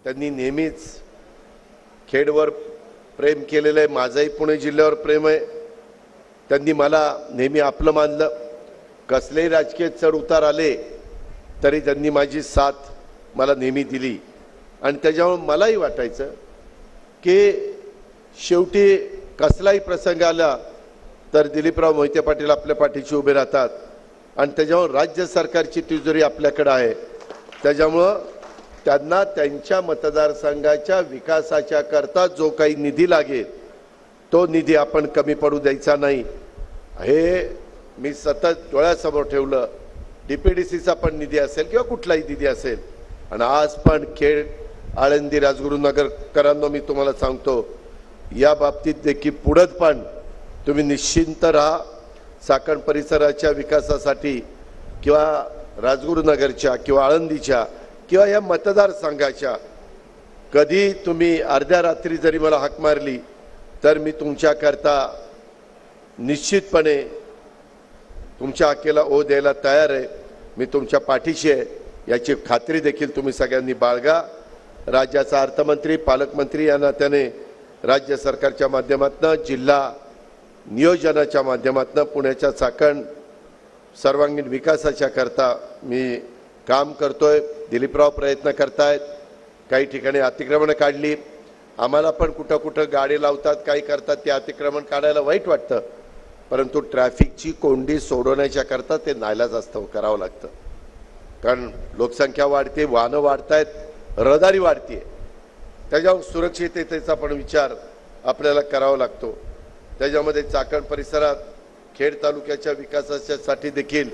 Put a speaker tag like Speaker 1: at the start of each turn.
Speaker 1: त्यांनी नेहमीच खेडवर प्रेम केलेलं आहे। माझंही पुणे जिल्ह्यावर प्रेम आहे। त्यांनी मला नेहमी आपलं मानलं। कसलेही राजकीय चढ उतार आले तरी त्यांनी माझी साथ मला नेहमी दिली आणि त्याच्यामुळे मलाही वाटायचं की शेवटी कसलाही प्रसंग आला तर दिलीपराव मोहिते पाटील आपल्या पाठीशी उभे राहतात आणि त्याच्यामुळे राज्य सरकारची तिजोरी आपल्याकडे आहे। त्याच्यामुळे त्यांना त्यांच्या मतदारसंघाच्या विकासाच्या करता जो काही निधी लागेल तो निधी आपण कमी पडू द्यायचा नाही हे मी सतत डोळ्यासमोर ठेवलं। डीपीडीसीचा पण निधी असेल किंवा कुठलाही निधी असेल आणि आज पण खेड आळंदी राजगुरुनगरकरांना मी तुम्हाला सांगतो या बाबतीत देखील पुढे पण तुम्ही निश्चिंत राहा। चाकण परिसराच्या विकासासाठी किंवा राजगुरुनगरच्या किंवा आळंदीच्या किंवा या मतदारसंघाच्या कधी तुम्ही अर्ध्या रात्री जरी मला हाक मारली तर मी तुमच्याकरता निश्चितपणे तुमच्या हाकेला ओ द्यायला तयार आहे। मी तुमच्या पाठीशी आहे याची खात्री देखील तुम्ही सगळ्यांनी बाळगा। राज्याचा अर्थमंत्री पालकमंत्री या नात्याने राज्य सरकारच्या माध्यमातून जिल्हा नियोजनाच्या माध्यमातून पुण्याच्या चाकण सर्वांगीण विकासाच्या करता मी काम करतोय। दिलीपराव प्रयत्न करतायत। काही ठिकाणी अतिक्रमण काढली। आम्हाला पण कुठं कुठं गाडी लावतात काही करतात ते अतिक्रमण काढायला वाईट वाटतं परंतु ट्रॅफिकची कोंडी सोडवण्याच्या करता ते नाईलाजास्त करावं लागतं कारण लोकसंख्या वाढते वाहनं वाढतायत रहदारी वाढते त्याच्यावर सुरक्षिततेचा पण विचार आपल्याला करावा लागतो। त्याच्यामध्ये चाकण परिसरात खेड तालुक्याच्या विकासासाठी देखील